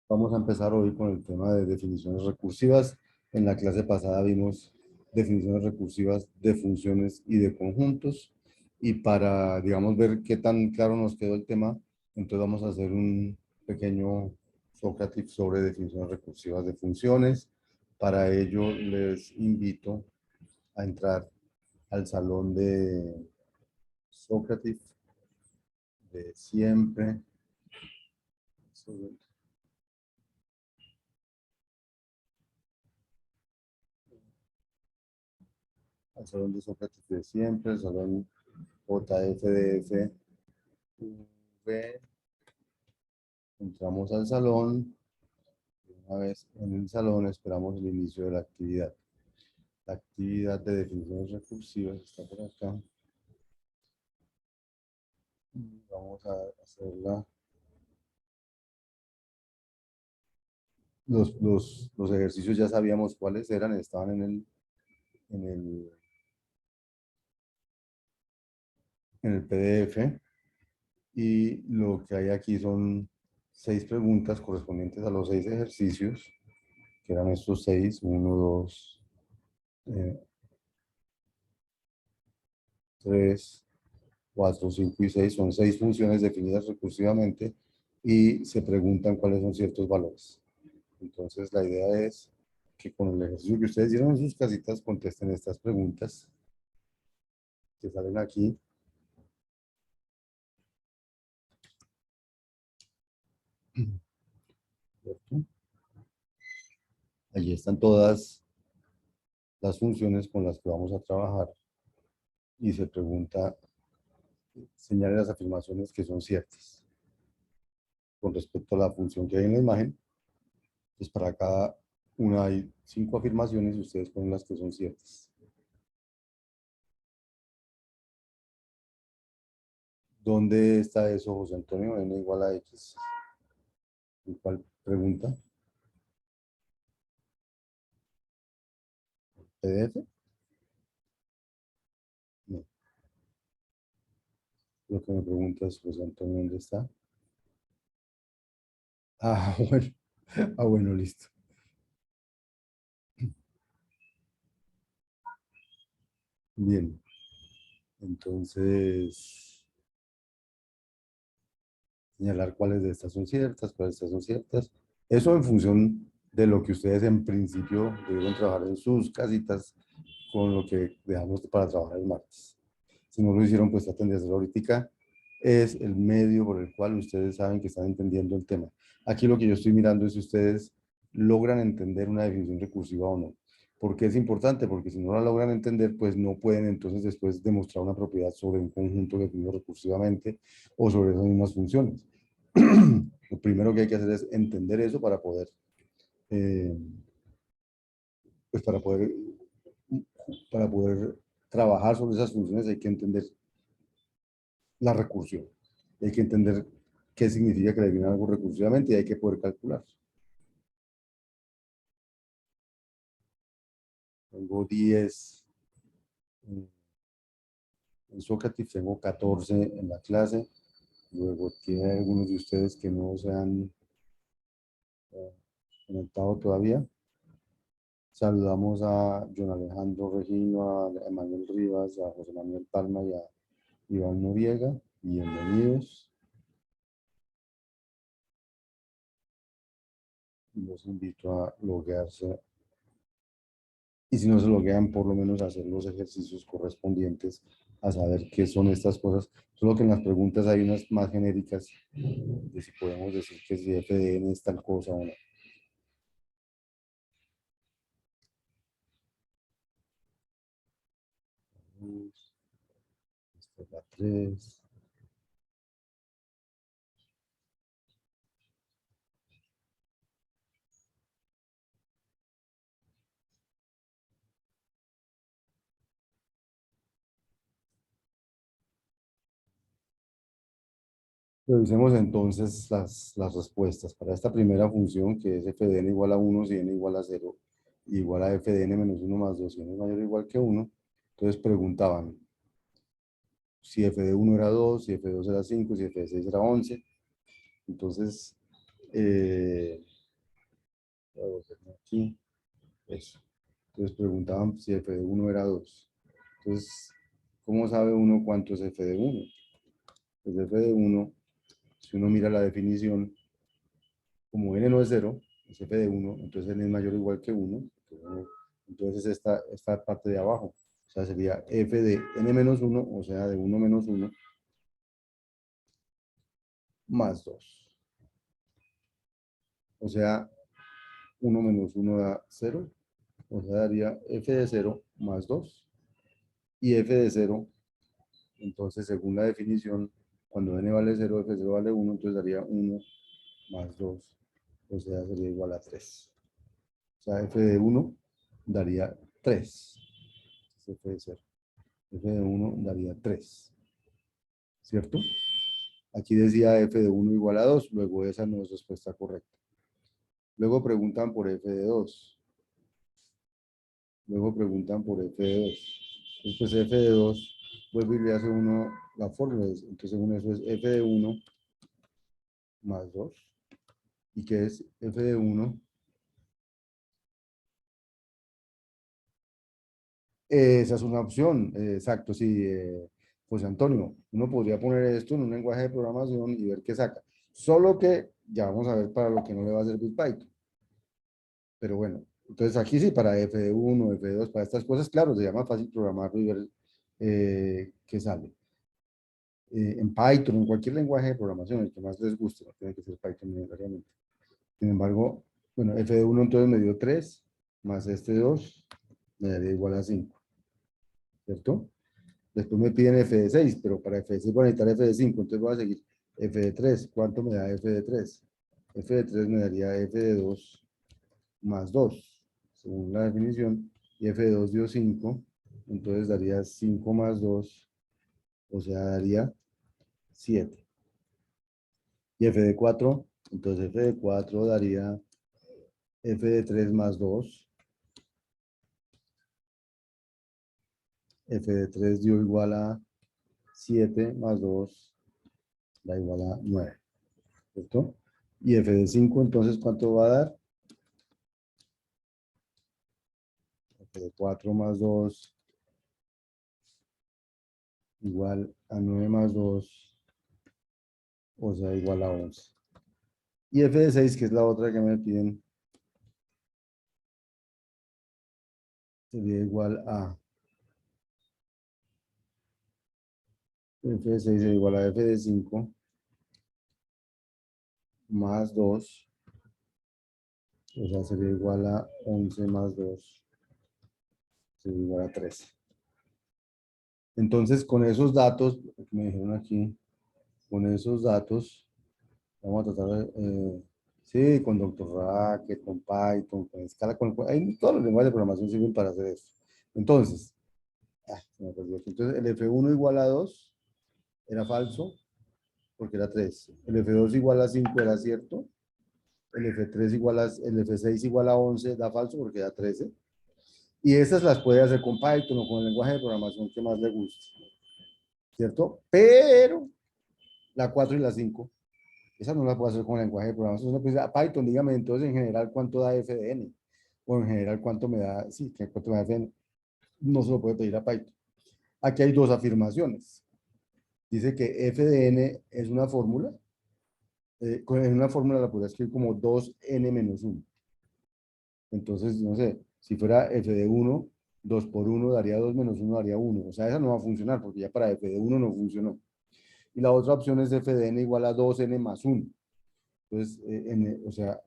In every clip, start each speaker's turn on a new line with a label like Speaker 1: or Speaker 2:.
Speaker 1: Vamos a empezar hoy con el tema de definiciones recursivas. En la clase pasada vimos definiciones recursivas de funciones y de conjuntos. Y para, digamos, ver qué tan claro nos quedó el tema, entonces vamos a hacer un pequeño Sócrates sobre definiciones recursivas de funciones. Para ello les invito a entrar al salón de Sócrates de siempre. Al salón de Sócrates de siempre, el salón JFDF V. Entramos al salón. Una vez en el salón esperamos el inicio de la actividad. La actividad de definiciones recursivas está por acá. Vamos a hacerla. Los ejercicios ya sabíamos cuáles eran, estaban en el, en el PDF. Y lo que hay aquí son 6 preguntas correspondientes a los 6 ejercicios, que eran estos 6, 1, 2, 3, 4, 5 y 6. Son 6 funciones definidas recursivamente y se preguntan cuáles son ciertos valores. Entonces, la idea es que con el ejercicio que ustedes hicieron en sus casitas contesten estas preguntas que salen aquí. ¿Cierto? Allí están todas las funciones con las que vamos a trabajar y se pregunta, señale las afirmaciones que son ciertas con respecto a la función que hay en la imagen. Entonces, para cada una hay 5 afirmaciones y ustedes ponen las que son ciertas. ¿Dónde está eso, José Antonio? N igual a X. ¿Y cuál pregunta? ¿PDF? No. Lo que me pregunta es, José Antonio, ¿dónde está? Ah, bueno. Ah, bueno, listo. Bien. Entonces, señalar cuáles de estas son ciertas, cuáles de estas son ciertas. Eso en función de lo que ustedes en principio deben trabajar en sus casitas con lo que dejamos para trabajar el martes. Si no lo hicieron, pues traten de hacerlo ahorita. Es el medio por el cual ustedes saben que están entendiendo el tema. Aquí lo que yo estoy mirando es si ustedes logran entender una definición recursiva o no. ¿Por qué es importante? Porque si no la logran entender, pues no pueden entonces después demostrar una propiedad sobre un conjunto definido recursivamente o sobre esas mismas funciones. Lo primero que hay que hacer es entender eso eh, pues para poder trabajar sobre esas funciones hay que entender la recursión. Hay que entender qué significa que le viene algo recursivamente y hay que poder calcular. Tengo 10 en Sócrates, tengo 14 en la clase. Luego tiene algunos de ustedes que no se han eh, conectado todavía. Saludamos a John Alejandro Regino, a Emanuel Rivas, a José Manuel Palma y a Iván Noriega. Bienvenidos. Los invito a loguearse. Y si no se loguean, por lo menos hacer los ejercicios correspondientes a saber qué son estas cosas. Solo que en las preguntas hay unas más genéricas de si podemos decir que si FDN es tal cosa o no. Esta es la 3. Revisemos entonces las respuestas. Para esta primera función, que es FDN igual a 1, si n igual a 0, igual a FDN menos 1 más 2, si n es mayor o igual que 1. Entonces preguntaban si f de 1 era 2, si f de 2 era 5, si f de 6 era 11. Entonces, Voy a volverme aquí. Eso. Entonces preguntaban si f de 1 era 2. Entonces, ¿cómo sabe uno cuánto es f de 1? Pues f de 1, si uno mira la definición, como n no es 0, es f de 1, entonces n es mayor o igual que 1. Entonces esta parte de abajo, o sea, sería f de n menos 1, o sea, de 1 menos 1, más 2. O sea, 1 menos 1 da 0, o sea, daría f de 0 más 2. Y f de 0, entonces, según la definición, cuando n vale 0, f de 0 vale 1, entonces daría 1 más 2, o sea, sería igual a 3. O sea, f de 1 daría 3. F de 0. F de 1 daría 3. ¿Cierto? Aquí decía f de 1 igual a 2, luego esa no es respuesta correcta. Luego preguntan por f de 2. Luego preguntan por f de 2. Después f de 2, vuelve y le hace uno la fórmula. Entonces, según eso es f de 1 más 2. ¿Y qué es f de 1? Esa es una opción, exacto, sí, José Antonio. Uno podría poner esto en un lenguaje de programación y ver qué saca. Solo que ya vamos a ver para lo que no le va a servir Python. Pero bueno, entonces aquí sí, para F1, F2, para estas cosas, claro, se llama fácil programarlo y ver qué sale. En Python, en cualquier lenguaje de programación, el que más les guste, no tiene que ser Python necesariamente. Sin embargo, bueno, F1 entonces me dio 3, más este 2, me daría igual a 5, ¿cierto? Después me piden f de 6, pero para f de 6 voy a necesitar f de 5, entonces voy a seguir f de 3. ¿Cuánto me da f de 3? F de 3 me daría f de 2 más 2, según la definición, y f de 2 dio 5, entonces daría 5 más 2, o sea, daría 7. Y f de 4, entonces f de 4 daría f de 3 más 2, f de 3 dio igual a 7 más 2, da igual a 9, ¿cierto? Y f de 5, entonces, ¿cuánto va a dar? F de 4 más 2 igual a 9 más 2, o sea, igual a 11. Y f de 6, que es la otra que me piden, sería igual a f de 6 es igual a f de 5 más 2, o sea, sería igual a 11 más 2, sería igual a 13. Entonces, con esos datos, que me dijeron aquí, con esos datos, vamos a tratar de, sí, con Doctor Racket, con Python, con Scala, hay, todos los lenguajes de programación sirven para hacer eso. Entonces, se me perdió aquí. Entonces, el F1 igual a 2 era falso, porque era 3. El F2 igual a 5 era cierto. El F3 igual a, el F6 igual a 11 da falso, porque da 13. Y esas las puede hacer con Python o con el lenguaje de programación que más le guste, ¿cierto? Pero la 4 y la 5, esa no la puedo hacer con el lenguaje de programación. Uno dice, Python, dígame entonces en general cuánto da f de n. O en general cuánto me da, sí, cuánto me da f de n. No se lo puede pedir a Python. Aquí hay dos afirmaciones. Dice que f de n es una fórmula. En una fórmula la podría escribir como 2n menos 1. Entonces, no sé, si fuera f de 1, 2 por 1 daría 2 menos 1 daría 1. O sea, esa no va a funcionar porque ya para f de 1 no funcionó. Y la otra opción es f de n igual a 2n más 1. Entonces, o sea,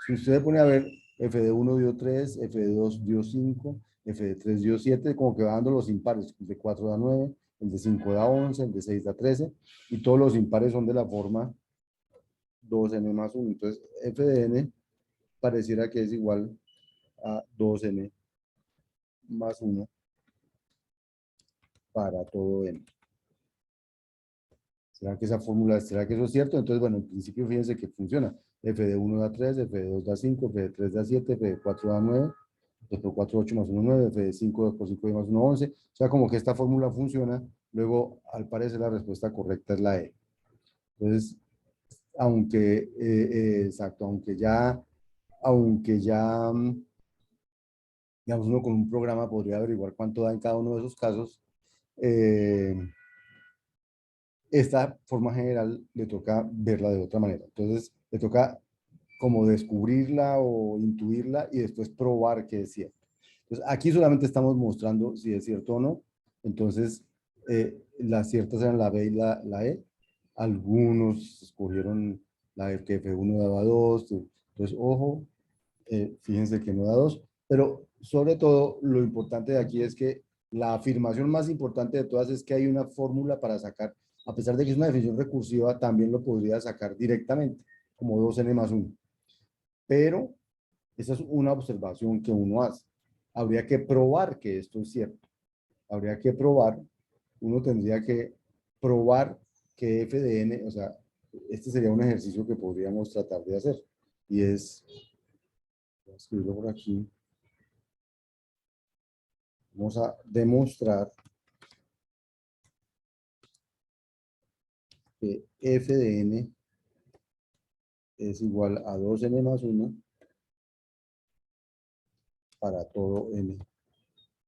Speaker 1: si usted pone a ver, f de 1 dio 3, f de 2 dio 5, f de 3 dio 7, como que va dando los impares. El de 4 da 9, el de 5 da 11, el de 6 da 13, y todos los impares son de la forma 2n más 1. Entonces, f de n pareciera que es igual a 2n más 1 para todo n. ¿Será que esa fórmula, será que eso es cierto? Entonces, bueno, en principio fíjense que funciona. F de 1 da 3, F de 2 da 5, F de 3 da 7, F de 4 da 9, F por 4, 8 más 1, 9, F de 5, 2 por 5 más 1, 11. O sea, como que esta fórmula funciona. Luego, al parecer, la respuesta correcta es la E. Entonces, aunque, exacto, aunque ya aunque ya, digamos, uno con un programa podría averiguar cuánto da en cada uno de esos casos, eh, esta forma general le toca verla de otra manera. Entonces, le toca como descubrirla o intuirla y después probar que es cierto. Entonces, aquí solamente estamos mostrando si es cierto o no. Entonces, las ciertas eran la B y la E. Algunos escogieron la F, que F1 daba 2. Entonces, ojo, fíjense que no da 2. Pero sobre todo, lo importante de aquí es que la afirmación más importante de todas es que hay una fórmula para sacar, a pesar de que es una definición recursiva, también lo podría sacar directamente, como 2n más 1. Pero esa es una observación que uno hace. Habría que probar que esto es cierto. Habría que probar, uno tendría que probar que f de n, o sea, este sería un ejercicio que podríamos tratar de hacer. Y es, voy a escribirlo por aquí, vamos a demostrar que f de n es igual a 2n más 1 para todo n.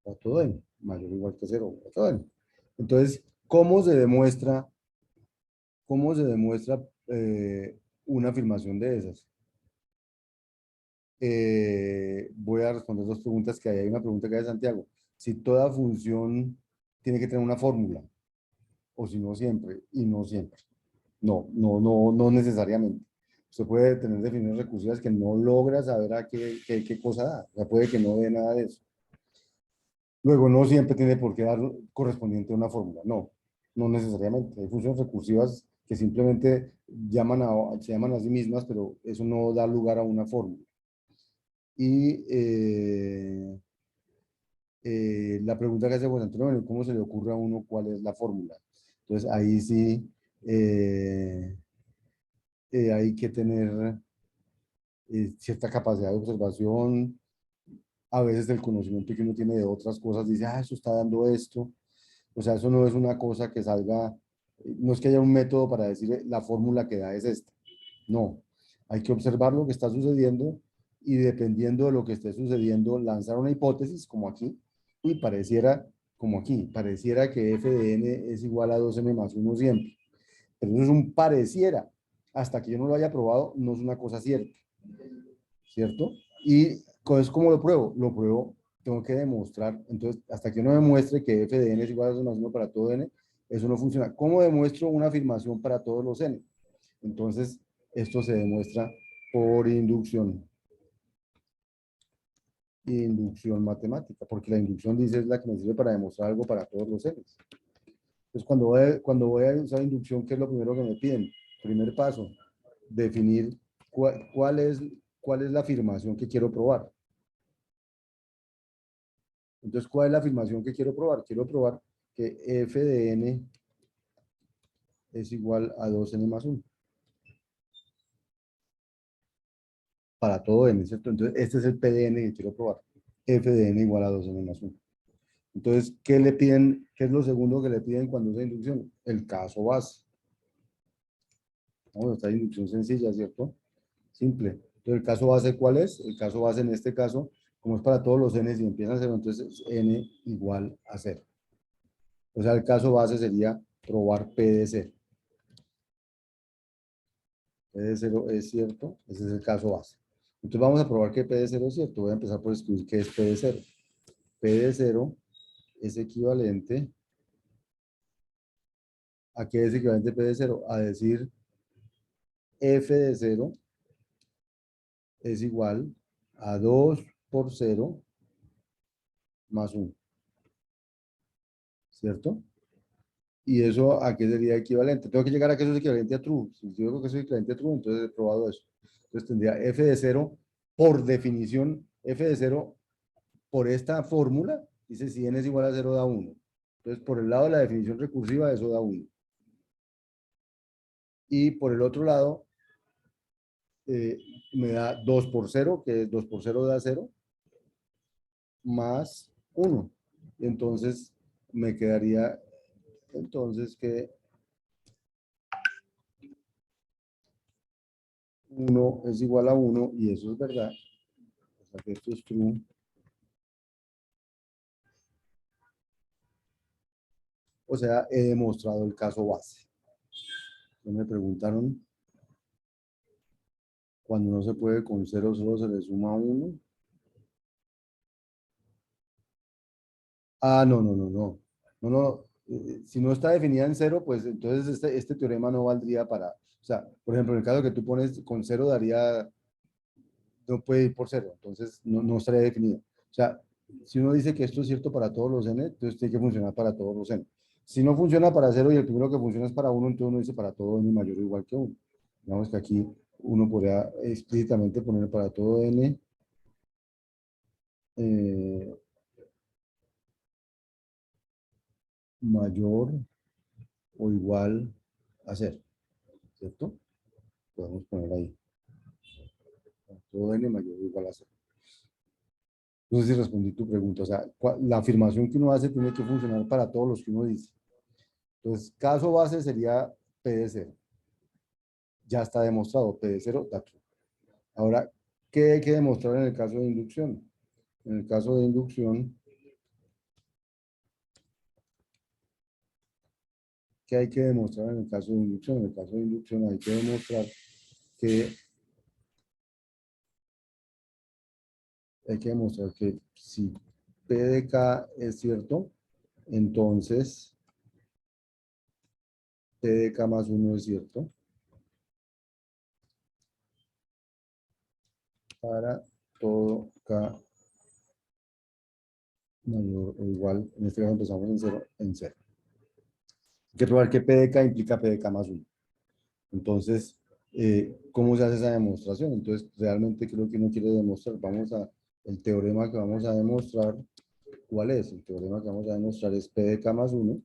Speaker 1: Para todo n, mayor o igual que 0, para todo n. Entonces, cómo se demuestra una afirmación de esas? Voy a responder dos preguntas que hay. Hay una pregunta que hay de Santiago. Si toda función tiene que tener una fórmula, o si no siempre, y no siempre. No necesariamente. Usted puede tener definiciones recursivas que no logra saber a qué cosa da. O sea, puede que no dé nada de eso. Luego, no siempre tiene por qué dar correspondiente a una fórmula. No necesariamente. Hay funciones recursivas que simplemente se llaman a sí mismas, pero eso no da lugar a una fórmula. Y la pregunta que hace José Antonio, bueno, ¿cómo se le ocurre a uno cuál es la fórmula? Entonces, ahí sí hay que tener cierta capacidad de observación. A veces el conocimiento que uno tiene de otras cosas dice, eso está dando esto. O sea, eso no es una cosa que salga, no es que haya un método para decir la fórmula que da es esta. No, hay que observar lo que está sucediendo y dependiendo de lo que esté sucediendo, lanzar una hipótesis como aquí, y pareciera, como aquí, pareciera que f de n es igual a 2n más 1 siempre. Pero eso es un pareciera. Hasta que yo no lo haya probado, no es una cosa cierta, ¿cierto? Y entonces, ¿cómo lo pruebo? Lo pruebo, tengo que demostrar. Entonces, hasta que no demuestre que f de n es igual a 2 más 1 para todo n, eso no funciona. ¿Cómo demuestro una afirmación para todos los n? Entonces, esto se demuestra por inducción. Inducción matemática, porque la inducción dice es la que me sirve para demostrar algo para todos los n. Entonces, cuando voy a usar inducción, ¿qué es lo primero que me piden? Primer paso, definir cuál es la afirmación que quiero probar. Entonces, ¿cuál es la afirmación que quiero probar? Quiero probar que f de n es igual a 2n más 1. Para todo n, ¿cierto? Entonces, este es el p de n que quiero probar. F de n igual a 2n más 1. Entonces, ¿qué le piden? ¿Qué es lo segundo que le piden cuando usa inducción? El caso base. Vamos a esta inducción sencilla, ¿cierto? Simple. Entonces, ¿el caso base cuál es? El caso base en este caso, como es para todos los n, si empiezan a 0, entonces es n igual a 0. O sea, el caso base sería probar P de 0. P de 0 es cierto, ese es el caso base. Entonces vamos a probar que P de 0 es cierto. Voy a empezar por escribir qué es P de 0. P de 0 es equivalente ¿a qué es equivalente P de 0? A decir F de 0 es igual a 2 por 0 más 1, ¿cierto? ¿Y eso a qué sería equivalente? Tengo que llegar a que eso es equivalente a true. Si yo digo que eso es equivalente a true, entonces he probado eso. Entonces tendría f de 0, por definición, f de 0 por esta fórmula, dice si n es igual a 0 da 1. Entonces por el lado de la definición recursiva, eso da 1. Y por el otro lado, me da 2 por 0, que es 2 por 0 da 0, más 1. Entonces me quedaría, entonces que 1 es igual a 1 y eso es verdad. O sea que esto es true. O sea, he demostrado el caso base. Me preguntaron, cuando no se puede con 0 solo se le suma 1. Ah, no, no, no, no. No, no. Si no está definida en 0, pues entonces este teorema no valdría para... O sea, por ejemplo, en el caso que tú pones con 0 daría... No puede ir por 0, entonces no estaría definido. O sea, si uno dice que esto es cierto para todos los n, entonces tiene que funcionar para todos los n. Si no funciona para 0 y el primero que funciona es para 1, entonces uno dice para todo n mayor o igual que 1. Digamos que aquí uno podría explícitamente poner para todo n eh, mayor o igual a 0, ¿cierto? Podemos poner ahí, para todo n mayor o igual a 0. No sé si respondí tu pregunta, o sea, la afirmación que uno hace tiene que funcionar para todos los que uno dice. Entonces, caso base sería P de 0. Ya está demostrado, P de 0 da true. Ahora, ¿qué hay que demostrar en el caso de inducción? En el caso de inducción, ¿qué hay que demostrar en el caso de inducción? En el caso de inducción hay que demostrar que si P de K es cierto, entonces P de K más 1 es cierto para todo K mayor o igual, en este caso empezamos en 0, en 0. Hay que probar que P de K implica P de K más 1. Entonces, ¿cómo se hace esa demostración? Entonces, realmente creo que uno quiere demostrar, el teorema que vamos a demostrar, ¿cuál es? El teorema que vamos a demostrar es P de K más 1.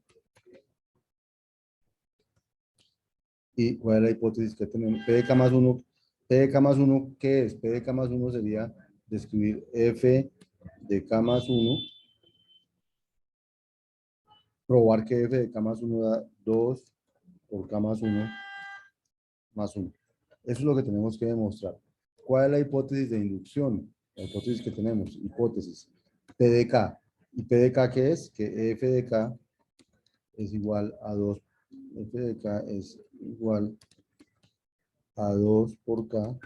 Speaker 1: ¿Y cuál es la hipótesis que tenemos? P de K más 1, P de K más 1, ¿qué es? P de K más 1 sería describir F de K más 1, probar que F de K más 1 da 2 por K más 1 más 1. Eso es lo que tenemos que demostrar. ¿Cuál es la hipótesis de inducción? La hipótesis que tenemos, hipótesis P de K. ¿Y P de K qué es? Que F de K es igual a 2. F de K es igual a 2 por K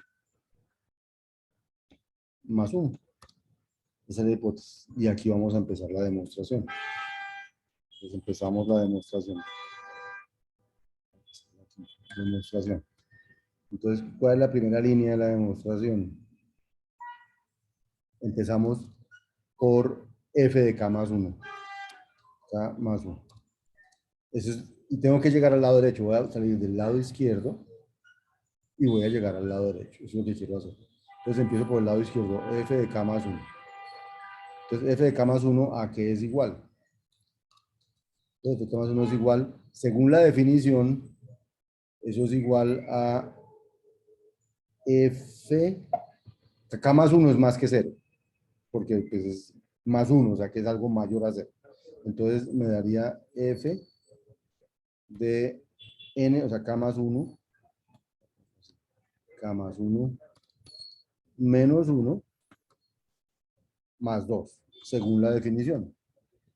Speaker 1: más 1. Esa es la hipótesis. Y aquí vamos a empezar la demostración. Entonces empezamos la demostración. Demostración. Entonces, ¿cuál es la primera línea de la demostración? Empezamos por F de K más 1. K más 1. Eso es, y tengo que llegar al lado derecho. Voy a salir del lado izquierdo y voy a llegar al lado derecho. Eso es lo que quiero hacer. Entonces empiezo por el lado izquierdo. F de K más 1. Entonces, F de K más 1 ¿a qué es igual? Entonces, F de K más 1 es igual, según la definición, eso es igual a F. K más 1 es más que 0, porque pues, es más 1, o sea que es algo mayor a 0. Entonces, me daría F de N, o sea, K más 1, K más 1 menos 1 más 2, según la definición.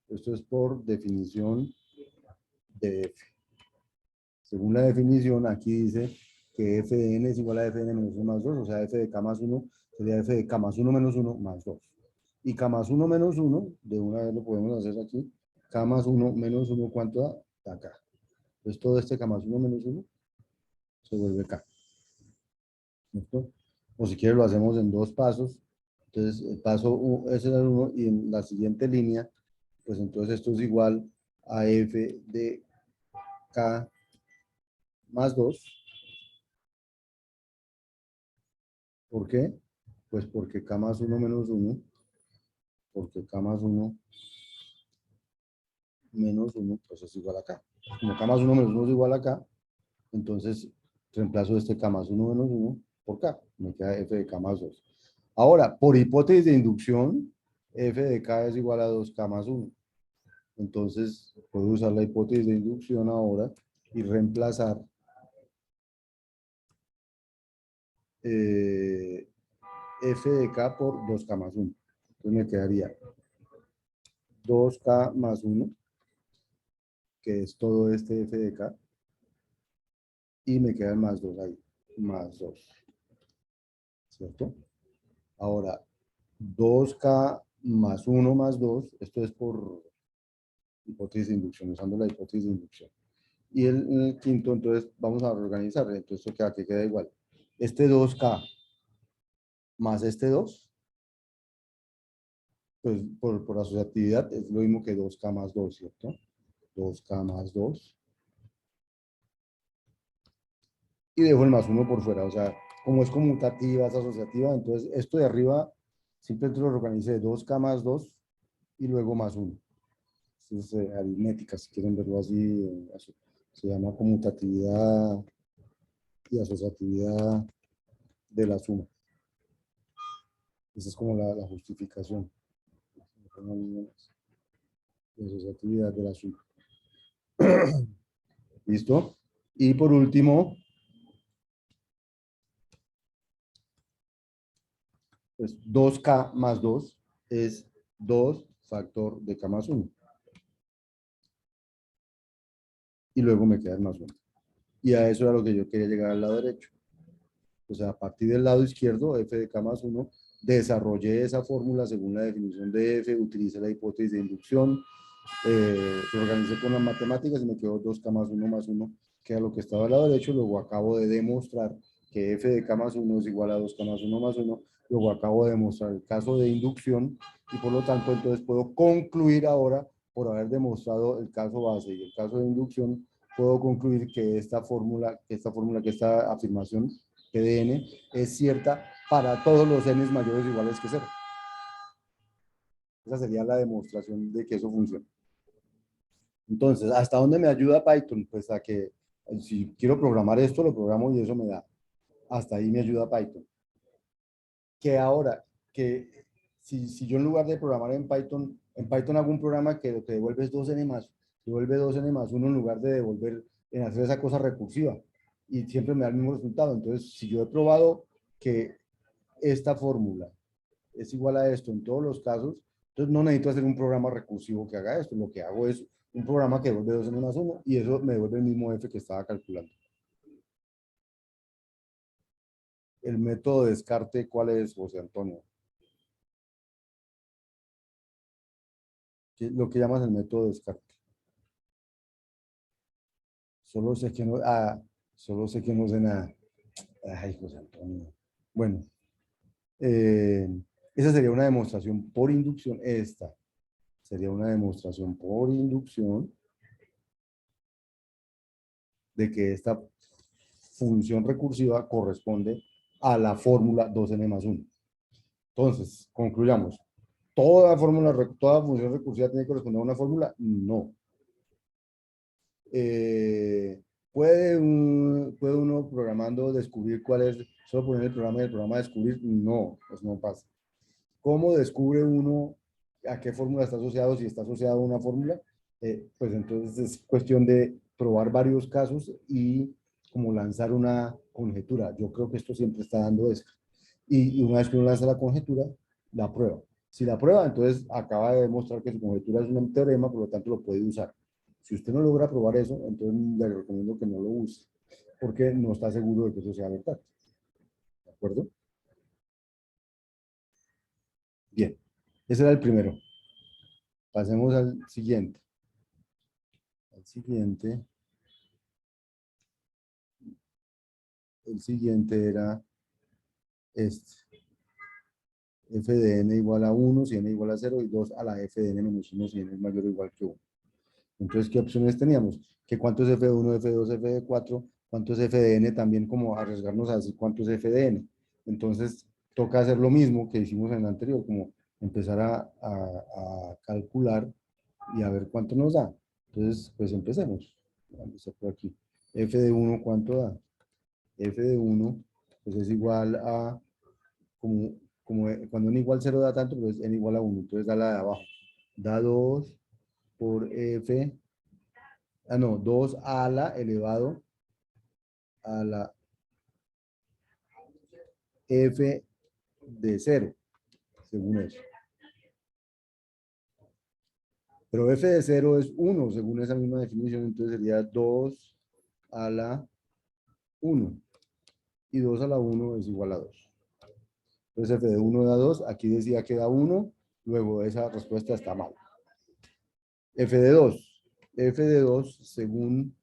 Speaker 1: Esto es por definición de F. Según la definición, aquí dice que f de n es igual a f de n menos 1 más 2, o sea, f de k más 1 sería f de k más 1 menos 1 más 2. Y k más 1 menos 1, de una vez lo podemos hacer aquí, k más 1 menos 1, ¿cuánto da? Da k. Entonces todo este k más 1 menos 1 se vuelve k. ¿Cierto? O si quieres lo hacemos en dos pasos. Entonces el paso ese era el 1 y en la siguiente línea, pues entonces esto es igual a f de k más 2. ¿Por qué? Pues porque k más 1 menos 1, porque k más 1 menos 1, pues es igual a k. Como k más 1 menos 1 es igual a k, entonces reemplazo este k más 1 menos 1 por k. Me queda f de k más 2. Ahora, por hipótesis de inducción, f de k es igual a 2k más 1. Entonces, puedo usar la hipótesis de inducción ahora y reemplazar f de k por 2k más 1. Entonces me quedaría 2k más 1, que es todo este f de k, y me queda el más 2 ahí, más 2, ¿cierto? Ahora, 2k más 1 más 2, esto es por hipótesis de inducción, usando la hipótesis de inducción. Y el quinto, entonces, vamos a reorganizar. Entonces, esto queda, que queda igual. Este 2k más este 2, pues por asociatividad es lo mismo que 2k más 2, ¿cierto? 2k más 2. Y dejo el más 1 por fuera. O sea, como es conmutativa, es asociativa, entonces esto de arriba simplemente lo organicé 2k más 2 y luego más 1. Es aritmética, si quieren verlo así, se llama conmutatividad y asociatividad de la suma. Esa es como la justificación. La asociatividad de la suma. ¿Listo? Y por último, pues 2k más 2 es 2 factor de k más 1. Y luego me queda el más 1. Y a eso era lo que yo quería llegar al lado derecho. O sea, a partir del lado izquierdo, f de k más 1, desarrollé esa fórmula según la definición de f, utilicé la hipótesis de inducción, lo organicé con las matemáticas y me quedó 2k más 1, que era lo que estaba al lado derecho. Luego acabo de demostrar que f de k más 1 es igual a 2k más 1. Luego acabo de demostrar el caso de inducción y por lo tanto entonces puedo concluir ahora, por haber demostrado el caso base y el caso de inducción, puedo concluir que esta afirmación que de n es cierta para todos los n mayores o iguales que 0. Esa sería la demostración de que eso funciona. Entonces, ¿hasta dónde me ayuda Python? Pues a que si quiero programar esto, lo programo y eso me da. Hasta ahí me ayuda Python. Que ahora, que si yo en lugar de programar en Python hago un programa que lo que devuelve es 2n más, devuelve 2n más 1 en lugar de devolver, en hacer esa cosa recursiva. Y siempre me da el mismo resultado. Entonces, si yo he probado que esta fórmula es igual a esto en todos los casos, entonces no necesito hacer un programa recursivo que haga esto. Lo que hago es un programa que devuelve 2n más 1 y eso me devuelve el mismo f que estaba calculando. El método de descarte, ¿cuál es, José Antonio? Lo que llamas el método de descarte. Solo sé que no, solo sé que no sé nada. Ay, José Antonio. Bueno, eh, esa sería una demostración por inducción. Esta sería una demostración por inducción de que esta función recursiva corresponde a la fórmula 2n más 1. Entonces, concluyamos. ¿Toda función recursiva tiene que corresponder a una fórmula? No. ¿Puede uno programando descubrir cuál es, solo poner el programa y el programa descubrir? No, pues no pasa. ¿Cómo descubre uno a qué fórmula está asociado, si está asociado a una fórmula? Pues entonces es cuestión de probar varios casos y como lanzar una conjetura. Yo creo que esto siempre está dando esto. Y una vez que uno lanza la conjetura, la prueba. Si la prueba, entonces acaba de demostrar que su conjetura es un teorema, por lo tanto lo puede usar. Si usted no logra probar eso, entonces le recomiendo que no lo use, porque no está seguro de que eso sea verdad. ¿De acuerdo? Bien, ese era el primero. Pasemos al siguiente. El siguiente era este. F de n igual a 1 si n igual a 0 y 2 a la f de n menos 1 si n es mayor o igual que 1. Entonces, ¿qué opciones teníamos? Que cuánto es f de 1, f de 2, f de 4, cuánto es f de n, también como arriesgarnos a decir cuánto es f de n. Entonces, toca hacer lo mismo que hicimos en el anterior, como empezar a calcular y a ver cuánto nos da. Entonces, pues empecemos. Vamos a por aquí. F de 1, ¿cuánto da? F de 1, pues es igual a, como cuando n igual a 0 da tanto, pues n igual a 1. Entonces da la de abajo. Da 2 por f, no, 2 a la elevado a la f de 0, según eso. Pero f de 0 es 1, según esa misma definición, entonces sería 2 a la 1. Y 2 a la 1 es igual a 2. Entonces f de 1 da 2, aquí decía que da 1, luego esa respuesta está mal. F de 2. F de 2, según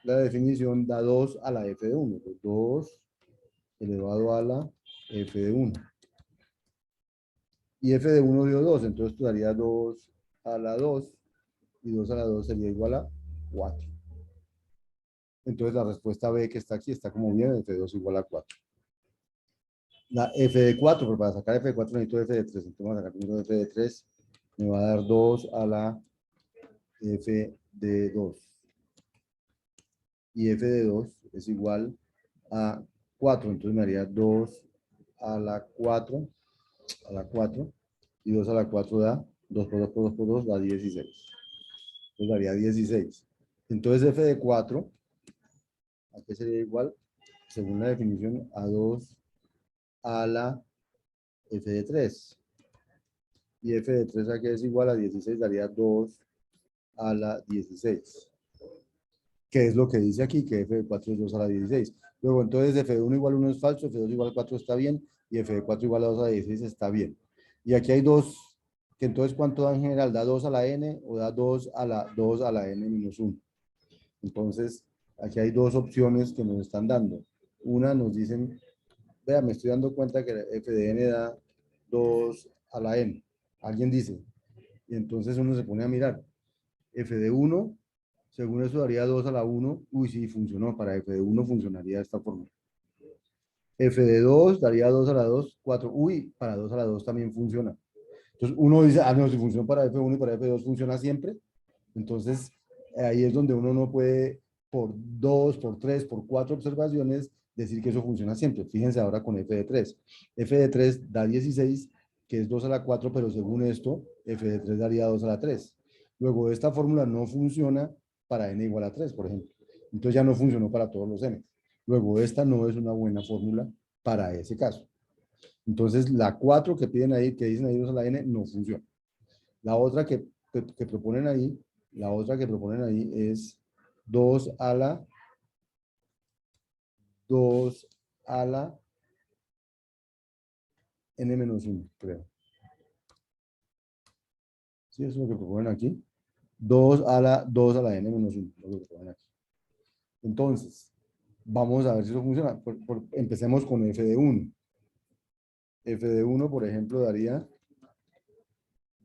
Speaker 1: la definición, da 2 a la f de 1. Pues 2 elevado a la f de 1. Y f de 1 dio 2, entonces esto daría 2 a la 2. Y 2 a la 2 sería igual a 4. Entonces la respuesta B que está aquí está como bien, f de 2 igual a 4. La f de 4, pero para sacar f de 4 necesito f de 3. Entonces vamos a sacar primero f de 3. Me va a dar 2 a la f de 2. Y f de 2 es igual a 4. Entonces me haría 2 a la 4. A la 4. Y 2 a la 4 da 2 por 2 por 2 por 2 da 16. Entonces daría 16. Entonces f de 4, ¿a qué sería igual? Según la definición, a 2 a la f de 3. Y f de 3 a qué es igual a 16, daría 2 a la 16. ¿Qué es lo que dice aquí? Que f de 4 es 2 a la 16. Luego, entonces, f de 1 igual a 1 es falso, f de 2 igual a 4 está bien, y f de 4 igual a 2 a la 16 está bien. Y aquí hay dos, que entonces, ¿cuánto da en general? ¿Da 2 a la n o da 2 a la n menos 1? Entonces, aquí hay dos opciones que nos están dando. Una nos dicen, vea, me estoy dando cuenta que f de n da 2 a la n. Alguien dice, y entonces uno se pone a mirar. F de 1, según eso daría 2 a la 1. Uy, sí, funcionó. Para f de 1 funcionaría de esta forma. F de 2 daría 2 a la 2, 4. Uy, para 2 a la 2 también funciona. Entonces uno dice, ah, no, si funciona para F1 y para F2 funciona siempre. Entonces ahí es donde uno no puede, por 2, por 3, por 4 observaciones, decir que eso funciona siempre. Fíjense ahora con F de 3. F de 3 da 16, que es 2 a la 4, pero según esto, F de 3 daría 2 a la 3. Luego, esta fórmula no funciona para n igual a 3, por ejemplo. Entonces ya no funcionó para todos los n. Luego, esta no es una buena fórmula para ese caso. Entonces, la 4 que piden ahí, que dicen ahí 2 a la n, no funciona. La otra que proponen ahí, la otra que proponen ahí es 2 a la 2 a la n menos 1, creo. ¿Sí? Eso es lo que proponen aquí. 2 a la n menos 1, lo que proponen aquí. Entonces, vamos a ver si eso funciona. Empecemos con f de 1. F de 1, por ejemplo, daría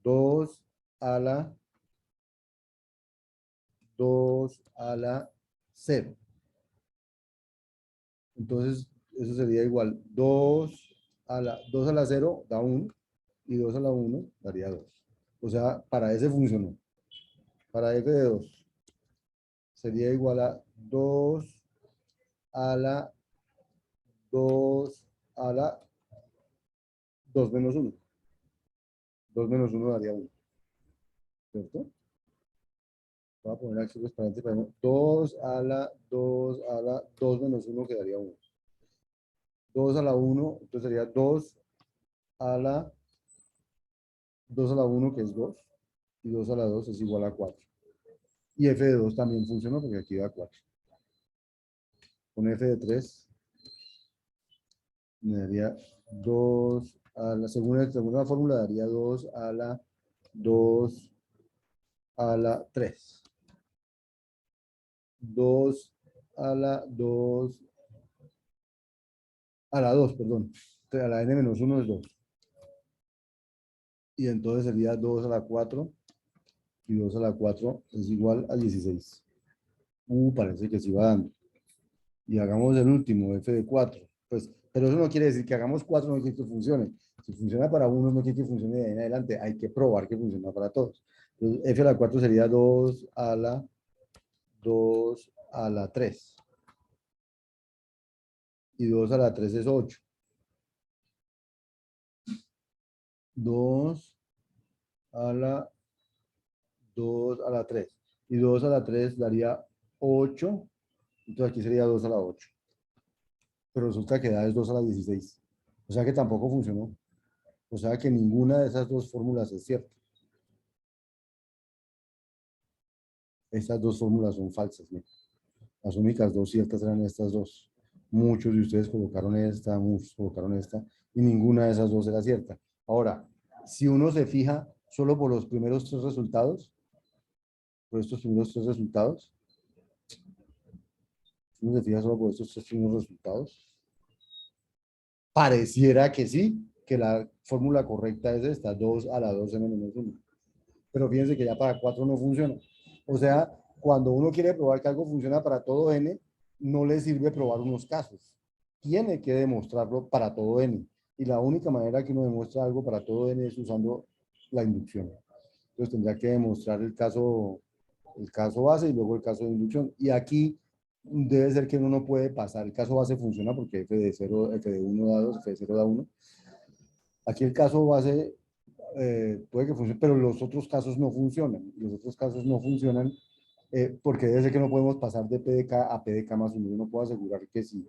Speaker 1: 2 a la 0. Entonces, eso sería igual 2 a la 0 da 1 y 2 a la 1 daría 2. O sea, para ese funcionó. Para f de 2 sería igual a 2 a la 2 a la 2 menos 1. 2 menos 1 daría 1. ¿Cierto? Voy a poner aquí los paréntesis para 2 a la 2 menos 1 quedaría 1. 2 a la 1, entonces sería 2 a la 2 a la 1, que es 2, y 2 a la 2 es igual a 4. Y f de 2 también funcionó porque aquí da 4. Con f de 3 me daría 2 a la, según la fórmula, daría 2 a la 2 a la 3. 2 a la 2 a la 2, perdón. A la n menos 1 es 2. Y entonces sería 2 a la 4 y 2 a la 4 es igual a 16. Parece que sí va dando. Y hagamos el último, f de 4. Pues, pero eso no quiere decir que hagamos 4, no quiere que funcione. Si funciona para uno, no quiere que funcione de ahí en adelante. Hay que probar que funciona para todos. Entonces, f a la 4 sería 2 a la 2 a la 3. Y 2 a la 3 es 8. 2 a la 2 a la 3. Y 2 a la 3 daría 8. Entonces aquí sería 2 a la 8. pero resulta que da es 2 a la 16. O sea que tampoco funcionó. O sea que ninguna de esas dos fórmulas es cierta. Estas dos fórmulas son falsas, ¿no? Las únicas dos ciertas eran estas dos. Muchos de ustedes colocaron esta, muchos colocaron esta, y ninguna de esas dos era cierta. Ahora, si uno se fija solo por los primeros tres resultados, por estos primeros tres resultados, si uno se fija solo por estos tres primeros resultados, pareciera que sí, que la fórmula correcta es esta, 2 a la 2n menos 1. Pero fíjense que ya para 4 no funciona. O sea, cuando uno quiere probar que algo funciona para todo n, no le sirve probar unos casos. Tiene que demostrarlo para todo n. Y la única manera que uno demuestra algo para todo n es usando la inducción. Entonces tendría que demostrar el caso base y luego el caso de inducción. Y aquí debe ser que uno no puede pasar. El caso base funciona porque f de 0, f de 1 da 2, f de 0 da 1. Aquí el caso base puede que funcione, pero los otros casos no funcionan. Los otros casos no funcionan porque debe ser que no podemos pasar de P de K a P de K más 1. Yo no puedo asegurar que si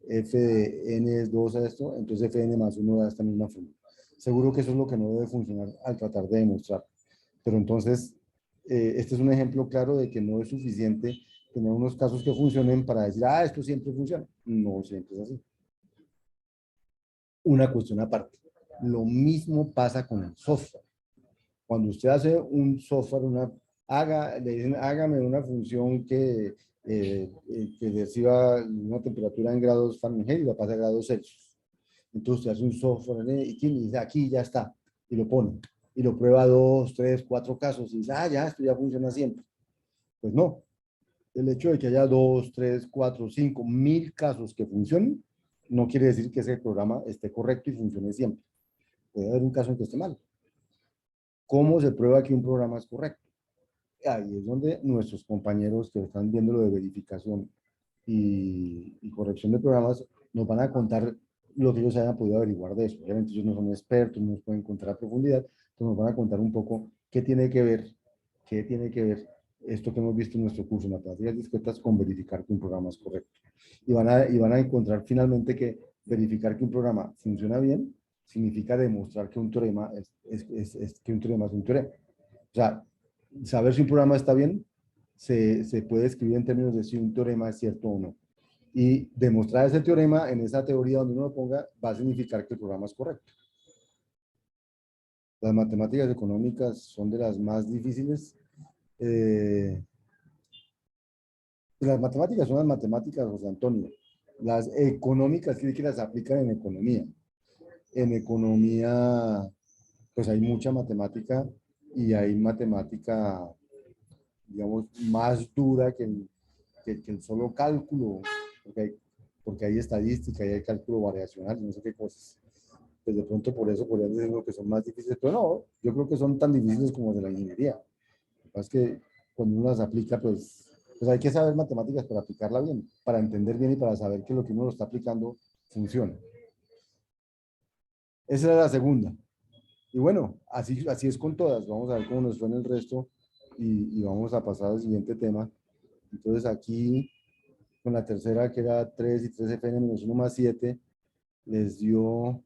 Speaker 1: f de n es 2 a esto, entonces f de n más 1 da esta misma fórmula. Seguro que eso es lo que no debe funcionar al tratar de demostrar. Pero entonces, este es un ejemplo claro de que no es suficiente tener unos casos que funcionen para decir, ah, esto siempre funciona. No siempre es así. Una cuestión aparte. Lo mismo pasa con el software. Cuando usted hace un software, le dicen, hágame una función que reciba una temperatura en grados Fahrenheit y la pasa a grados Celsius. Entonces usted hace un software y dice, aquí ya está, y lo pone. Y lo prueba 2, 3, 4 casos y dice, ah, ya, esto ya funciona siempre. Pues no. El hecho de que haya 2, 3, 4, 5, 1000 casos que funcionen, no quiere decir que ese programa esté correcto y funcione siempre. Puede haber un caso en que esté mal. ¿Cómo se prueba que un programa es correcto? Ahí es donde nuestros compañeros que están viendo lo de verificación y corrección de programas nos van a contar lo que ellos hayan podido averiguar de eso. Obviamente ellos no son expertos, no nos pueden contar a profundidad, pero nos van a contar un poco qué tiene que ver esto que hemos visto en nuestro curso, matemáticas discretas, con verificar que un programa es correcto. Y van a encontrar finalmente que verificar que un programa funciona bien significa demostrar que un teorema que un teorema es un teorema. O sea, saber si un programa está bien se puede escribir en términos de si un teorema es cierto o no. Y demostrar ese teorema en esa teoría donde uno lo ponga va a significar que el programa es correcto. Las matemáticas económicas son de las más difíciles. Las matemáticas son las matemáticas, José Antonio. Las económicas quiere que las aplican en economía. En economía, pues hay mucha matemática y hay matemática, digamos, más dura que el solo cálculo, porque hay estadística y hay cálculo variacional y no sé qué cosas. Pues de pronto por eso podrían decir que son más difíciles, pero no, yo creo que son tan difíciles como de la ingeniería. Lo que pasa es que cuando uno las aplica, pues hay que saber matemáticas para aplicarla bien, para entender bien y para saber que lo que uno lo está aplicando funciona. Esa era la segunda. Y bueno, así es con todas. Vamos a ver cómo nos suena el resto y vamos a pasar al siguiente tema. Entonces aquí, con la tercera, que era 3 y 3 Fn menos 1 más 7, les dio,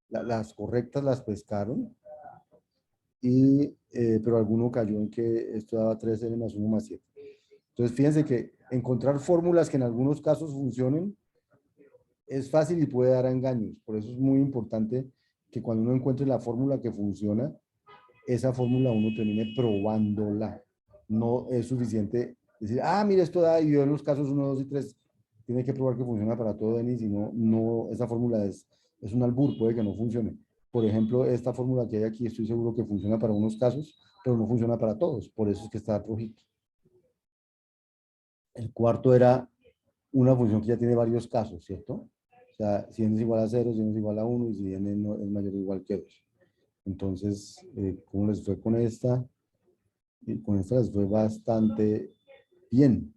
Speaker 1: las correctas las pescaron, pero alguno cayó en que esto daba 3n más 1 más 7. Entonces fíjense que encontrar fórmulas que en algunos casos funcionen es fácil y puede dar a engaños. Por eso es muy importante que cuando uno encuentre la fórmula que funciona, esa fórmula uno termine probándola. No es suficiente decir, ah, mira, esto da, y yo en los casos 1, 2 y 3 tiene que probar que funciona para todo Denis, y no, esa fórmula es un albur, puede que no funcione. Por ejemplo, esta fórmula que hay aquí, estoy seguro que funciona para unos casos, pero no funciona para todos, por eso es que está rojito. El cuarto era una función que ya tiene varios casos, ¿cierto? O sea, si n es igual a 0, si n es igual a 1 y si n es mayor o igual que 2. Entonces, ¿cómo les fue con esta? Y con esta les fue bastante bien.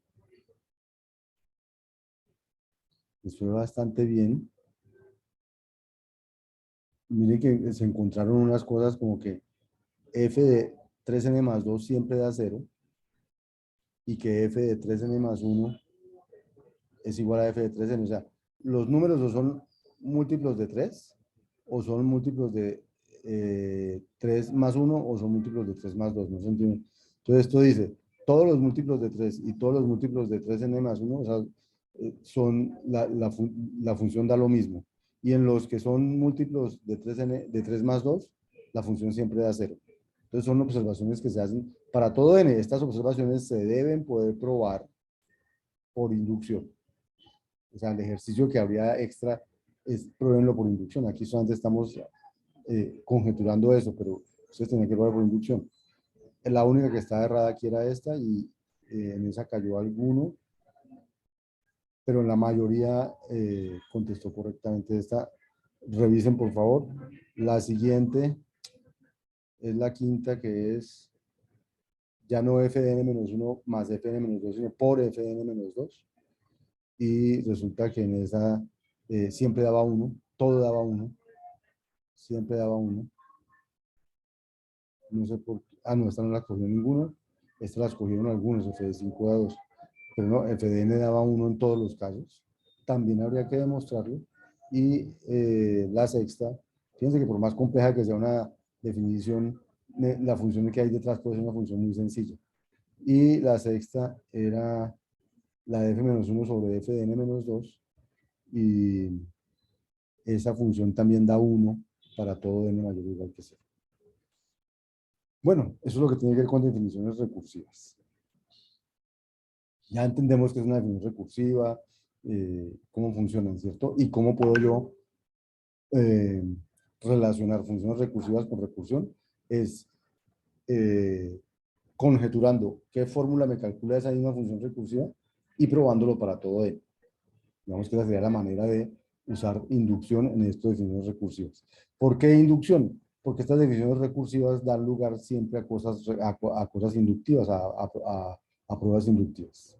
Speaker 1: Les fue bastante bien. Miren que se encontraron unas cosas como que f de 3n más 2 siempre da 0 y que f de 3n más 1 es igual a f de 3n. O sea, los números o son múltiplos de 3 o son múltiplos de 3 más 1 o son múltiplos de 3 más 2, no se entiende. Entonces esto dice, todos los múltiplos de 3 y todos los múltiplos de 3n más 1, o sea, son, la función da lo mismo. Y en los que son múltiplos de 3n, de 3 más 2, la función siempre da 0. Entonces son observaciones que se hacen para todo n. Estas observaciones se deben poder probar por inducción. O sea, el ejercicio que habría extra es probarlo por inducción. Aquí solamente estamos conjeturando eso, pero ustedes tienen que probar por inducción. La única que está errada aquí era esta y en esa cayó alguno, pero en la mayoría contestó correctamente esta. Revisen, por favor. La siguiente es la quinta, que es ya no f de n-1 más f de n-2, sino por f de n-2. Y resulta que en esa siempre daba 1, todo daba 1, siempre daba 1. No sé por qué. Ah, no, esta no la cogió ninguno. Esta la escogieron algunos, f de 5 da 2. Pero no, f de n daba 1 en todos los casos. También habría que demostrarlo. Y la sexta, fíjense que por más compleja que sea una definición, la función que hay detrás puede ser una función muy sencilla. Y la sexta era la de f-1 sobre f de n-2. Y esa función también da 1 para todo n mayor o igual que 0. Bueno, eso es lo que tiene que ver con definiciones recursivas. Ya entendemos que es una definición recursiva, cómo funcionan, ¿cierto? Y cómo puedo yo eh, relacionar funciones recursivas con recursión. Es conjeturando qué fórmula me calcula esa misma función recursiva y probándolo para todo n. Digamos que esa sería la manera de usar inducción en estas definiciones recursivas. ¿Por qué inducción? Porque estas definiciones recursivas dan lugar siempre a cosas inductivas, a pruebas inductivas.